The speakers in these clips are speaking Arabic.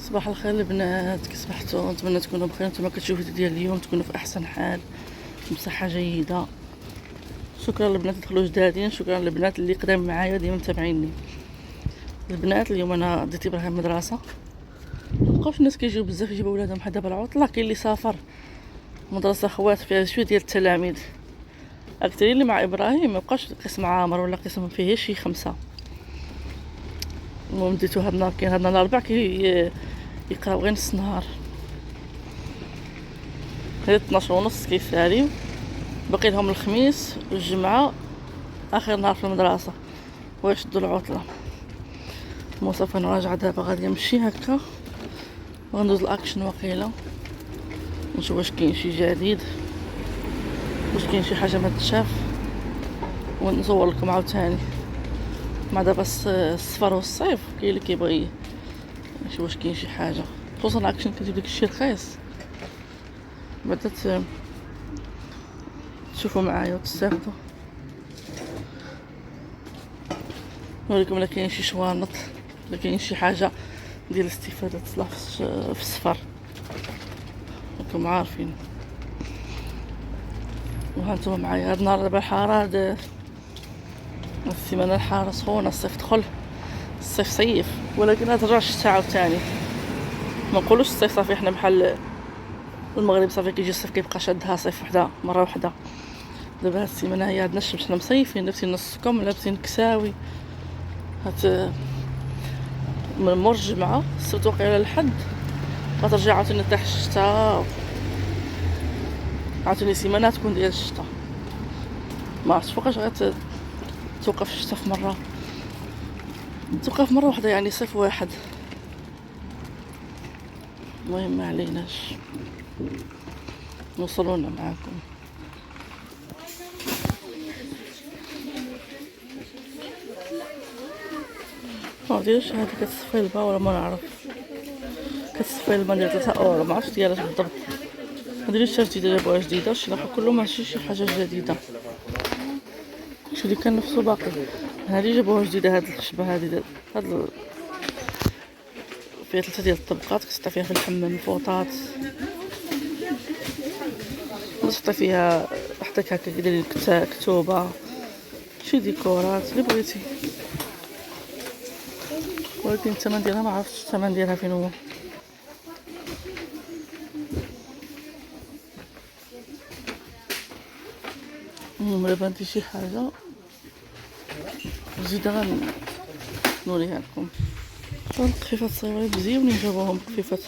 صباح الخير البنات، كي صبحتوا؟ نتمنى تكونوا بخير. نتوما كتشوفوا الفيديو ديال اليوم تكونوا في احسن حال بصحه جيده. شكرا للبنات اللي دخلوا جدادين، شكرا للبنات اللي قدام معايا ديما متابعيني. البنات اليوم انا ديت ابراهيم مدرسه، مبقاوش الناس كيجيو بزاف يجيبوا ولادهم حدا بالعطله. كاين اللي سافر مدرسه خوات فيها شويه ديال التلاميذ، اكثرين اللي مع ابراهيم مبقاش قسم عامر ولا قسم فيه شي 5. المهم ديتو هاد النهار، كاين هاد النهار الاربع يقراو غير نص نهار، هي 12:30 كيساليو. باقي لهم الخميس والجمعه اخر نهار في المدرسه ويشدوا العطله. صافي انا راجعه دابا غادي نمشي هكا وغندوز الاكشن وقيله، نشوف واش كاين شي جديد، واش كاين شي حاجه ما تشاف، ونصور لكم عاوتاني. مع دابا الصفر والصيف كاين اللي كيبغي نشوف واش كاين شي حاجه، خصوصا الاكشن كتجيب داك الشيء رخيص. بعدا تشوفوا معايا وتستافدوا. نوريكم الا كاين شي شوانط، الا كاين شي حاجه ديال الاستفاده تصلح في السفر، راكم عارفين. وهانتوما معايا هاد النهار دابا الحاره، هاد السيمانه الحاره سخونه. الصيف دخل، الصيف صيف، ولكن غترجع الشتا عاوتاني. ما نقولوش الصيف صافي، حنا بحال المغرب صافي كيجي الصيف كيبقى شادها صيف وحده مره وحده. دابا هاد السيمانه هي عندنا الشمس، حنا مصيفين لابسين نص كم، لابسين كساوي. هاد من مور الجمعه السبت وقيله الحد غترجع عاوتاني طيح الشتا، عاوتاني سيمانه تكون ديال الشتا. ما عرفتش فوقاش توقف الشتا في مره، توقف مره واحده يعني صيف واحد. المهم ما عليناش، وصلونا معاكم. ما ديرش هادي كتصفي الماء ولا ما نعرف، كتصفي الماء ديال 3 اورو، ما عرفتش ديالها بالضبط. ما ديريش حاجه جديده، جابوها جديده، الشلاحه كله ماشي شي حاجه جديده، شي اللي كان نفسه باقي. هادي جابوها جديده، هاد الخشبه هادي هاد فيها 3 ديال الطبقات، كتحطي فيها في الحمام الفوطات، تحطي فيها حتى هكا كديري كتوبه، شي ديكورات اللي بغيتي. ولكن الثمن ديالها ما عرفتش الثمن ديالها فين هو. دابا عندي شي حاجه جديده غنوريها لكم. القفيفات الصغيورين مزيونين، جابوهم قفيفات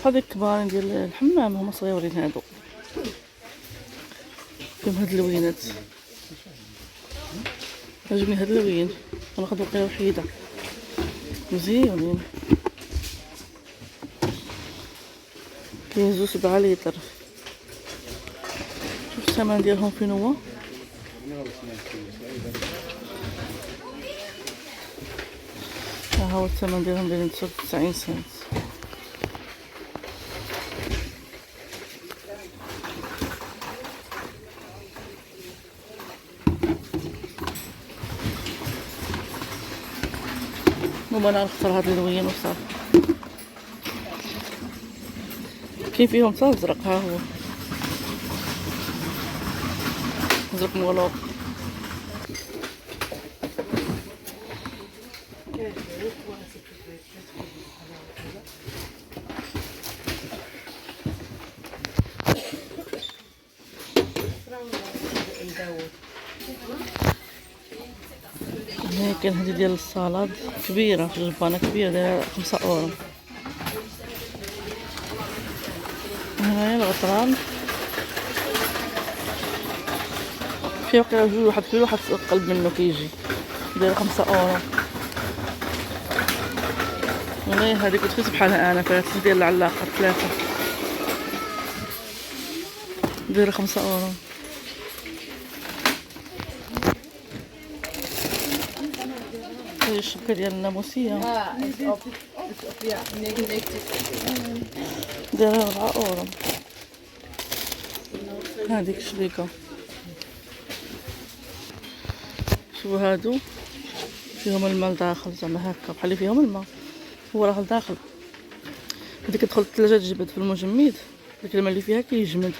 بحال ديك الكبارين ديال الحمام، هما صغيورين هادو، فيهم هاد اللوينات. عجبني هاد اللوين، غناخد وقيله وحيده، مزيونين. كيهزو 7 لتر. شوف الثمن ديالهم فين هو. ها هو الثمن ديالهم، دايرين 99 سنت. المهم انا نختار هاد اللوين وصافي. كاين فيهم حتى ازرق، ها هو ازرق مغلوط. هنا كاين هادي ديال الصالاد كبيره، جبانه كبيره دايره 5 اورو. هنايا الغطران فيه وقيله جوج، واحد كيلو واحد قلب منه كيجي داير 5 اورو. هنايا هاديك رخيص بحالها انا، فيها 3 ديال العلاقه، 3 دايره 5 اورو. هذه الشبكه ديال الناموسيه دايره 4 اورو. هذيك الشبيكه، شوفوا هادو فيهم الماء داخل، زعما هكا بحال اللي فيهم الماء، هو راه داخل. هذيك كتدخل الثلاجه تجبد في المجمد، داك الماء اللي فيها كيجمد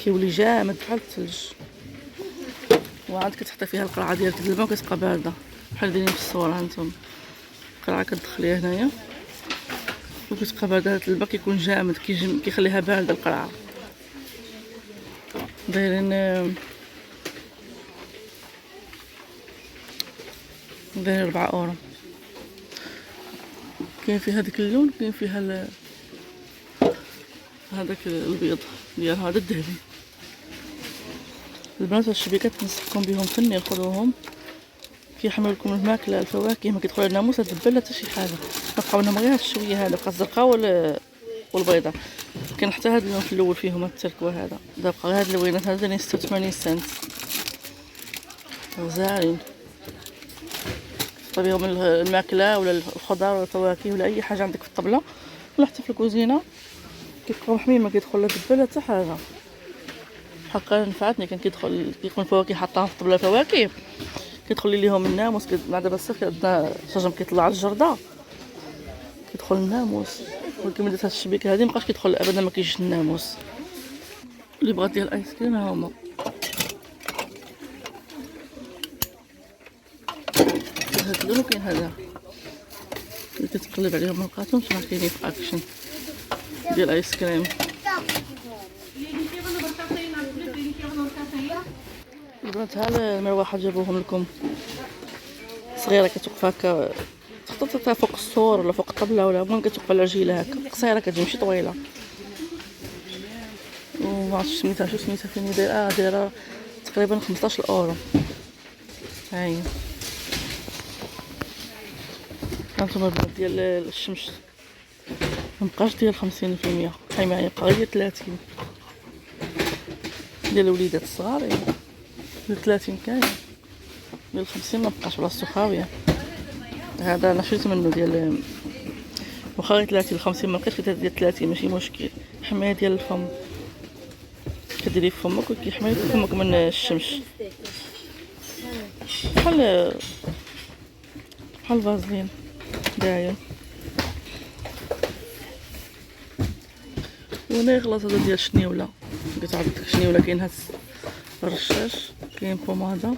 كيولي جامد بحال الثلج. وعاد كتحطي فيها القرعه ديالك د الماء وكتبقى بارده بحال دايرين في الصوره هانتوما. القرعه كتدخليها هنايا وكتبقى بارده. هاد الماء كيكون جامد كيخليها بارده القرعه. دايرين 4 اورو. كاين فيها هذاك اللون، كاين فيها هذاك البيض ديال هذا الذهبي. البنات والشبيكات تنصحكم بهم فني خذوهم كيحملوا لكم الماكله الفواكه. ما كيدخل الناموس الدبه لا حتى شي حاجه. كنبقاو لنا غير هاد الشويه هذا بقى الزرقاء والبيضاء. كاين حتى هاد اللون في الاول فيهم التركوه هذا. دابا بقى هاد اللوينات هذا 86 سنت زارين. بهم الماكله ولا الخضار ولا الفواكه ولا اي حاجه عندك في الطبله ولا حتى في الكوزينه كيبقاو محميين. ما كيدخل لا دبه لا حتى حاجه. حقا نفعتني. كان كيكون الفواكه حطاها في الطبله فواكه كيدخل ليهم الناموس. مع دابا الصيف عندنا الشجر كيطلع على الجرده كيدخل الناموس. ولكن من درت هاد الشبيكه هادي مابقاش كيدخل ابدا. ما كاينش الناموس. اللي بغات ديال الايس كريم ها هما. هاد اللون كاين هذا اللي كتقلب عليهم ما لقاتهمش. راه كاينين في اكشن ديال الايس كريم. البنات ها المروحه جابوهم لكم صغيره كتوقف هكا تحطها فوق السور ولا فوق الطبله ولا المهم كتوقف على رجيلها هكا قصيره كتجي ماشي طويله. وما عرفتش سميتها شو سميتها فين دايره تقريبا 15 اورو. هاهي هانتوما البنات ديال الشمس مبقاش ديال 50%. هاي معايا بقى غير 30 ديال الوليدات الصغار. ديال 30 كاين ديال 50 ما بقاش بلاصتو خاويه. هذا انا شريت منه ديال واخا غير 30 50 ما بقاش ديال 30 ماشي مشكل. حمايه ديال الفم كديري في فمك وكيحمي فمك من الشمس بحال فازلين داير. وهنا خلاص هذا ديال الشنيوله كتعرض الشنيوله. كاين هاد الرشاش كاين بوماده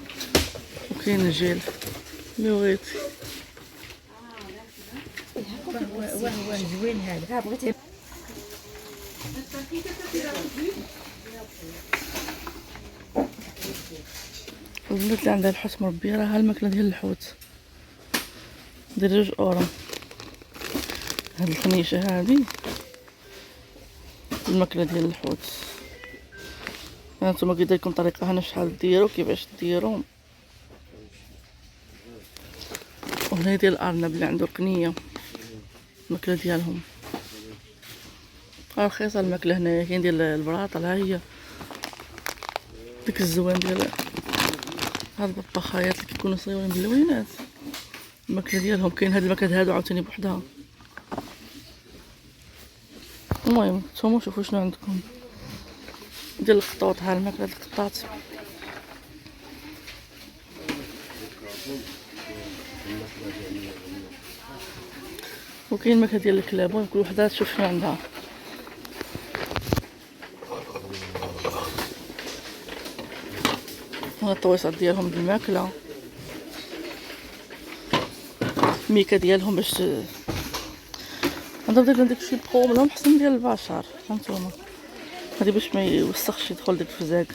وكاين الجيل اللي بغيتي. واه زوين هذا بغيتي. البنات اللي عندها الحوت مربيه راه الماكله ديال الحوت ديال 2 اورو. هاد الخنيشه هادي الماكله ديال الحوت. هانتوما كيدير لكم طريقه هنا شحال ديروا كيفاش ديروا. وهنا ديال الارنب اللي عنده قنيه الماكله ديالهم رخيصه. الماكله هنايا كاين ديال البراطه ها هي ديك الزوان ديال هاد البطاخايات اللي كيكونوا صغيورين باللوينات الماكله ديالهم. كاين هاد الماكله هادو عاوتاني بوحدها. المهم نتوما شوفوا شنو عندكم ديال الخطوط. ها الماكله ديال القطاط وكاين الماكله ديال الكلاب. المهم كل وحده تشوف شنو عندها. هنا الطويصات ديالهم بالماكله الميكا ديالهم باش عندهم داك الشيء بقوم لهم حسن ديال البشر. هانتوما هادي باش ما يوسخش يدخل داك الفزاك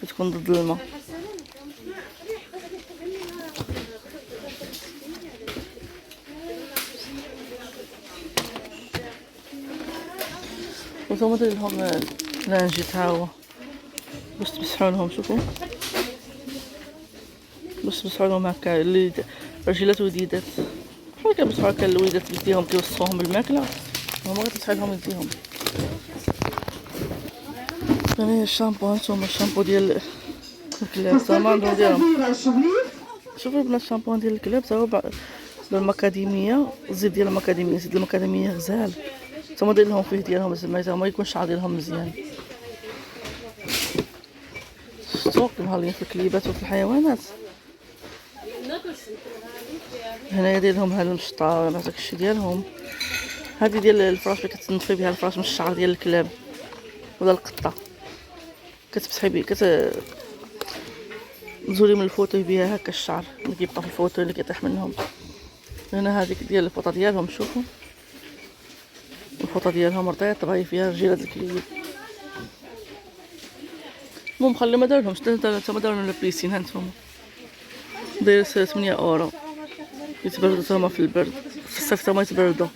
كتكون ضد الماء. وثم دير لهم لانجيت ها هو باش تمسحوا لهم. شوفوا باش تمسحوا لهم هكا اللي رجيلات وديدات بحال كنمسحوا هكا الوليدات يديهم كيوسخوهم بالماكله هما غتمسح لهم يديهم. هنا الشامبو. هانتوما الشامبو ديال الكلاب تا هما عندهم ديالهم. شوفوا البنات الشامبو ديال الكلاب تا هو بالمكاديميه. الزيت ديال المكاديميه زيت المكاديميه غزال. تا هما داير لهم فيه ديالهم زعما تا هما يكون الشعر ديالهم مزيان. السوق مهلين في الكليبات وفي الحيوانات. هنايا داير لهم هاد المشطه داكشي ديالهم هذه ديال الفراش اللي كتنظفي بها الفراش من الشعر ديال الكلاب ولا القطه، كتمسحي بيه تزولي من الفوطه بها هكا الشعر اللي كيبقى في الفوطه اللي كيطيح منهم. هنا هذيك ديال الفوطه ديالهم، شوفوا الفوطه ديالهم رطيطه فيها رجيله الكليب. المهم خلي ما دارلهمش حتى ما دارلهم البليسين. ها نتوما داير 8 اورو يتبردوا تما في البرد، في الصيف تما يتبردوا.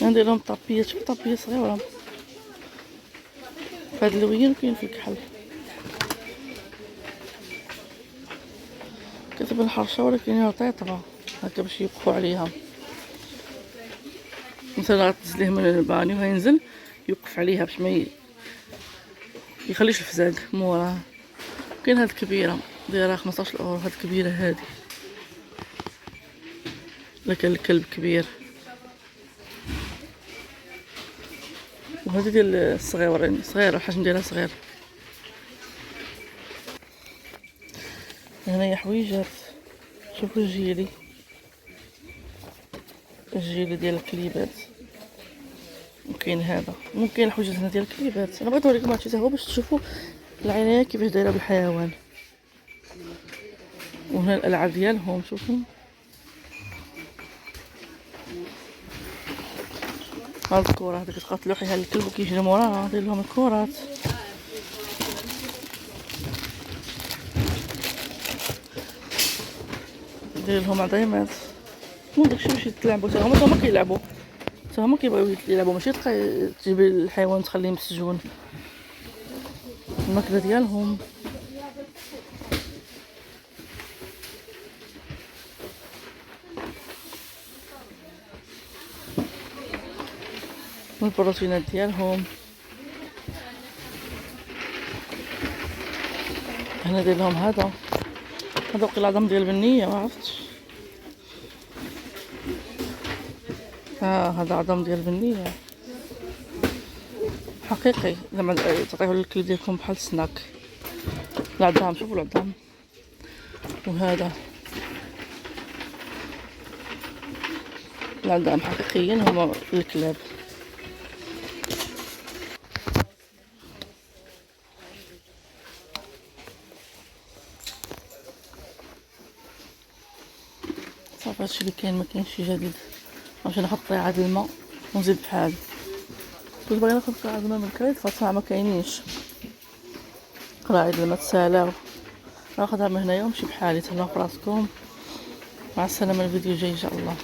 ندير لهم طابيه، شوف طابيه صغيره فهاد اللوين كاين في الكحل، كتبان حرشه ولكن رطيطه هكا باش يوقفوا عليها. مثلا غتنزليه من البانيو وهينزل يوقف عليها باش ما يخليش الفزاق موراه. كاين هاد الكبيره دايره 15 اورو، هاد الكبيره هادي الا كان الكلب كبير. وهذه ديال الصغيورين، صغيره الحجم ديالها صغير. هنايا حويجات، شوفوا الجيلي ديال الكليبات. وكاين هذا، ممكن الحويجات هنا ديال الكليبات. انا بغيت نوريكم هادشي هو باش تشوفوا العنايه كيفاش دايره بالحيوان. وهنا الالعاب ديالهم، شوفوا هاد الكره هذيك تبقى تلوحيها للكلب وكيجري موراها. دير لهم الكرات، دير لهم عظيمات. المهم داكشي باش يتلعبوا حتى هما كيلعبوا، حتى هما كيبغيو يلعبوا، ماشي تجيب الحيوان تخليه مسجون. الماكله ديالهم والبروتينات ديالهم. هنا داير لهم هذا وقيلا العظم ديال البنيه، ما عرفتش. هذا عظم ديال البنيه حقيقي، زعما تعطيوه للكلب ديالكم بحال سناك. العظام، شوفوا العظام. وهذا العظام حقيقيين هما للكلاب. صافي هادشي اللي كاين، ما كاينش شي جديد. غنمشي ناخد طيعه الماء ونزيد بحال. كنت باغي ناخد قراعه الماء من كريت فصاع ما كاينينش قراعه الماء تسالاو. ناخدها من هنايا ونمشي بحالي. تهلاو فراسكم، مع السلامه. الفيديو جاي ان شاء الله.